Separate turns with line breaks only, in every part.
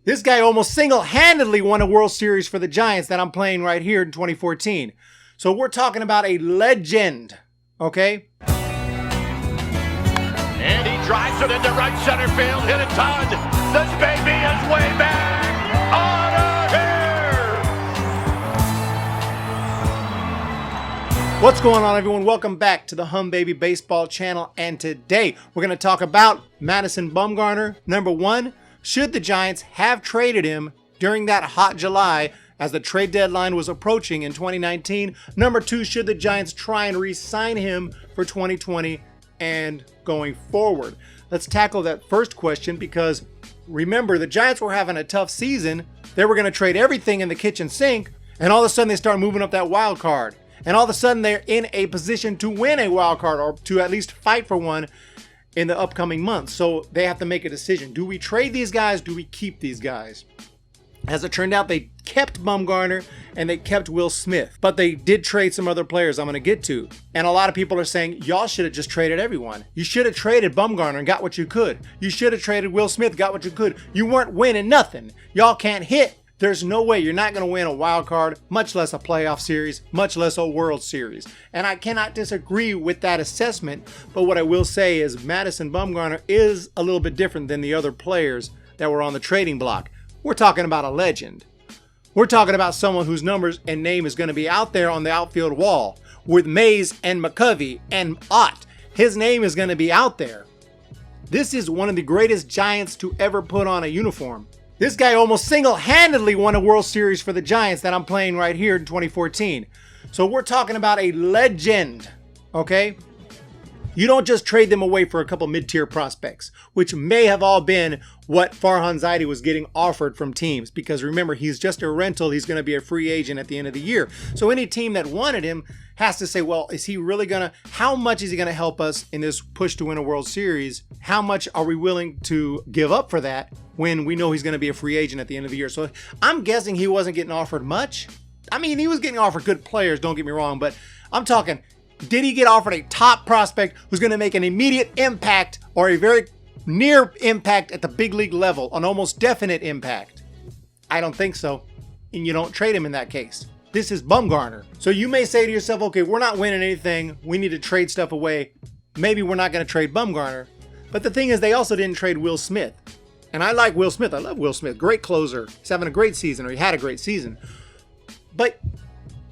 This guy almost single-handedly won a World Series for the Giants that I'm playing right here in 2014. So we're talking about a legend, okay?
And he drives it into right center field, hit a ton. This baby is way back on a here.
What's going on, everyone? Welcome back to the Hum Baby Baseball channel. And today we're going to talk about Madison Bumgarner. Number one, should the Giants have traded him during that hot July as the trade deadline was approaching in 2019? Number two, should the Giants try and re-sign him for 2020 and going forward? Let's tackle that first question because remember, the Giants were having a tough season. They were going to trade everything in the kitchen sink, and all of a sudden they start moving up that wild card. And all of a sudden they're in a position to win a wild card or to at least fight for one in the upcoming months. So they have to make a decision. Do we trade these guys? Do we keep these guys? As it turned out, they kept Bumgarner and they kept Will Smith, but they did trade some other players I'm going to get to. And a lot of people are saying, y'all should have just traded everyone. You should have traded Bumgarner and got what you could. You should have traded Will Smith, got what you could. You weren't winning nothing. Y'all can't hit. There's no way you're not going to win a wild card, much less a playoff series, much less a World Series. And I cannot disagree with that assessment, but what I will say is Madison Bumgarner is a little bit different than the other players that were on the trading block. We're talking about a legend. We're talking about someone whose numbers and name is going to be out there on the outfield wall with Mays and McCovey and Ott. His name is going to be out there. This is one of the greatest Giants to ever put on a uniform. This guy almost single-handedly won a World Series for the Giants that I'm playing right here in 2014. So we're talking about a legend, okay? You don't just trade them away for a couple mid-tier prospects, which may have all been what Farhan Zaidi was getting offered from teams. Because remember, he's just a rental. He's going to be a free agent at the end of the year. So any team that wanted him has to say, well, is he really going to, how much is he going to help us in this push to win a World Series? How much are we willing to give up for that when we know he's going to be a free agent at the end of the year? So I'm guessing he wasn't getting offered much. I mean, he was getting offered good players, don't get me wrong, but I'm talking, did he get offered a top prospect who's going to make an immediate impact or a very near impact at the big league level, an almost definite impact? I don't think so. And you don't trade him in that case. This is Bumgarner. So you may say to yourself, okay, we're not winning anything. We need to trade stuff away. Maybe we're not going to trade Bumgarner. But the thing is, they also didn't trade Will Smith. And I like Will Smith. I love Will Smith. Great closer. He's having a great season, or he had a great season. But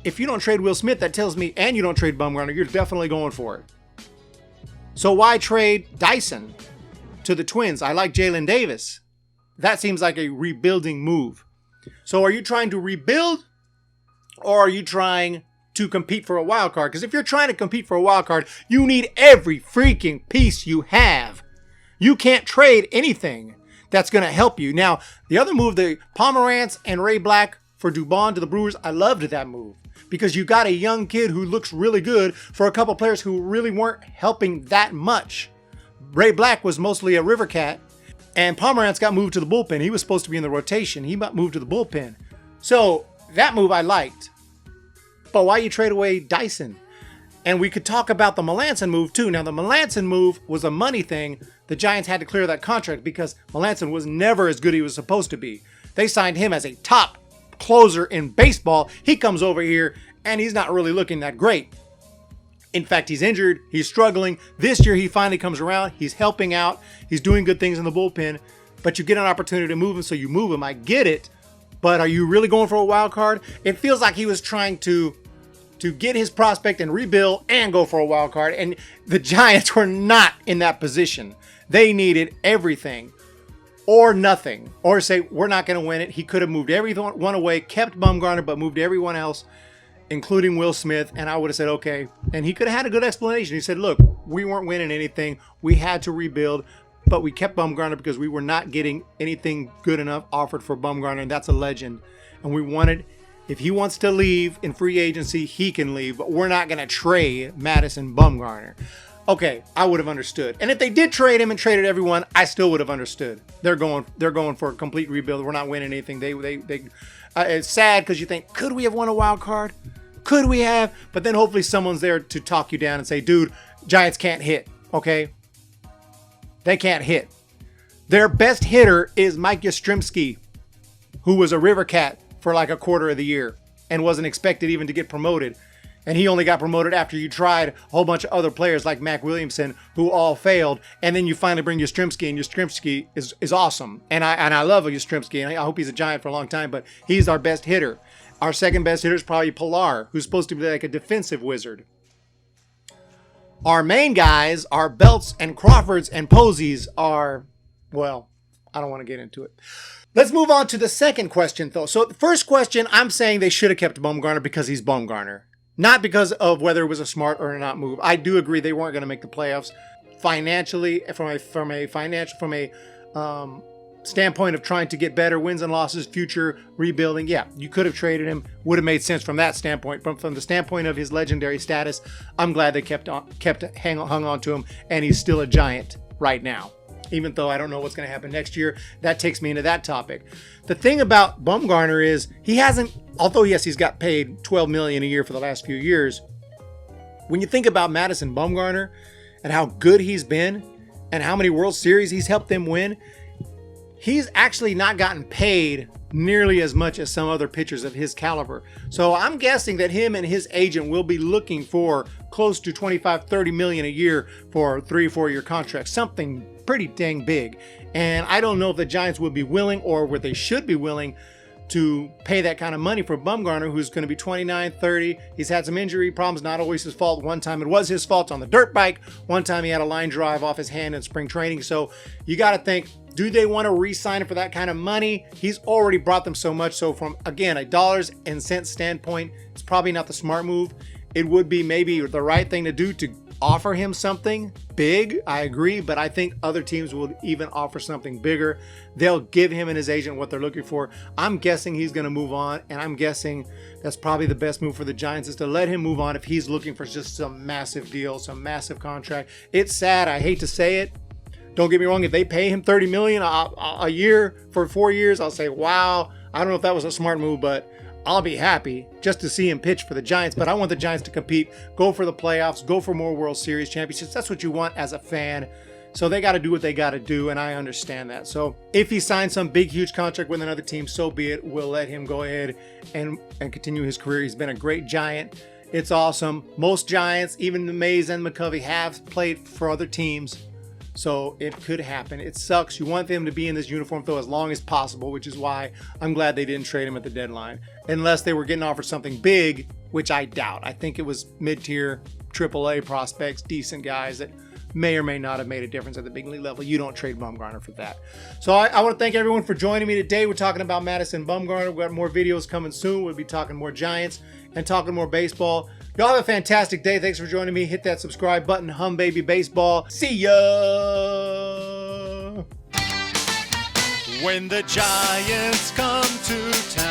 if you don't trade Will Smith, that tells me, and you don't trade Bumgarner, you're definitely going for it. So why trade Dyson to the Twins? I like Jalen Davis. That seems like a rebuilding move. So are you trying to rebuild, or are you trying to compete for a wild card? Because if you're trying to compete for a wild card, you need every freaking piece you have. You can't trade anything that's going to help you. Now, the other move, the Pomerantz and Ray Black for Dubon to the Brewers, I loved that move. Because you got a young kid who looks really good for a couple players who really weren't helping that much. Ray Black was mostly a river cat, and Pomerantz got moved to the bullpen. He was supposed to be in the rotation. He got moved to the bullpen. So that move I liked. But why you trade away Dyson? And we could talk about the Melanson move too. Now, the Melanson move was a money thing. The Giants had to clear that contract because Melanson was never as good as he was supposed to be. They signed him as a top closer in baseball. He comes over here and he's not really looking that great. In fact, he's injured. He's struggling. This year, he finally comes around. He's helping out. He's doing good things in the bullpen. But you get an opportunity to move him, so you move him. I get it. But are you really going for a wild card? It feels like he was trying to get his prospect and rebuild and go for a wild card. And the Giants were not in that position. They needed everything or nothing. Or say, we're not going to win it. He could have moved everyone away, kept Bumgarner, but moved everyone else, including Will Smith. And I would have said, okay. And he could have had a good explanation. He said, look, we weren't winning anything. We had to rebuild. But we kept Bumgarner because we were not getting anything good enough offered for Bumgarner. And that's a legend. And we wanted, if he wants to leave in free agency, he can leave. But we're not going to trade Madison Bumgarner. Okay, I would have understood. And if they did trade him and traded everyone, I still would have understood. They're going for a complete rebuild. We're not winning anything. It's sad because you think, could we have won a wild card? Could we have? But then hopefully someone's there to talk you down and say, dude, Giants can't hit. Okay. They can't hit. Their best hitter is Mike Yastrzemski. who was a River Cat for like a quarter of the year and wasn't expected even to get promoted. And he only got promoted after you tried a whole bunch of other players like Mac Williamson who all failed. And then you finally bring Yastrzemski, and Yastrzemski is awesome. And I love Yastrzemski, and I hope he's a Giant for a long time, but he's our best hitter. Our second best hitter is probably Pilar, who's supposed to be like a defensive wizard. Our main guys, our Belts and Crawfords and Posies are, well, I don't want to get into it. Let's move on to the second question, though. So the first question, I'm saying they should have kept Bumgarner because he's Bumgarner. Not because of whether it was a smart or not move. I do agree they weren't going to make the playoffs financially, from a standpoint of trying to get better wins and losses, future rebuilding. Yeah, you could have traded him. Would have made sense from that standpoint. From the standpoint of his legendary status, I'm glad they hung on to him, and he's still a Giant right now. Even though I don't know what's going to happen next year, that takes me into that topic. The thing about Bumgarner is he hasn't, although yes, he's got paid $12 million a year for the last few years. When you think about Madison Bumgarner and how good he's been and how many World Series he's helped them win, he's actually not gotten paid nearly as much as some other pitchers of his caliber. So I'm guessing that him and his agent will be looking for close to $25-30 million a year for 3 or 4 year contracts, something pretty dang big. And I don't know if the Giants would be willing, or where they should be willing, to pay that kind of money for Bumgarner, who's going to be 29, 30. He's had some injury problems, not always his fault. One time it was his fault on the dirt bike. One time he had a line drive off his hand in spring training. So you got to think, do they want to re-sign him for that kind of money? He's already brought them so much. So from, again, a dollars and cents standpoint, it's probably not the smart move. It would be maybe the right thing to do to offer him something big. I agree, but I think other teams will even offer something bigger. They'll give him and his agent what they're looking for. I'm guessing he's going to move on, and I'm guessing that's probably the best move for the Giants, is to let him move on if he's looking for just some massive deal, some massive contract. It's sad. I hate to say it. Don't get me wrong. If they pay him $30 million a year for 4 years, I'll say, wow. I don't know if that was a smart move, but I'll be happy just to see him pitch for the Giants. But I want the Giants to compete, go for the playoffs, go for more World Series championships. That's what you want as a fan. So they got to do what they got to do, and I understand that. So if he signs some big, huge contract with another team, so be it. We'll let him go ahead and continue his career. He's been a great Giant. It's awesome. Most Giants, even the Mays and McCovey, have played for other teams. So it could happen. It sucks. You want them to be in this uniform, though, as long as possible, which is why I'm glad they didn't trade him at the deadline. Unless they were getting offered something big, which I doubt. I think it was mid-tier AAA prospects, decent guys that may or may not have made a difference at the big league level. You don't trade Bumgarner for that. So I want to thank everyone for joining me today. We're talking about Madison Bumgarner. We've got more videos coming soon. We'll be talking more Giants and talking more baseball. Y'all have a fantastic day. Thanks for joining me. Hit that subscribe button. Hum Baby Baseball. See ya! When the Giants come to town,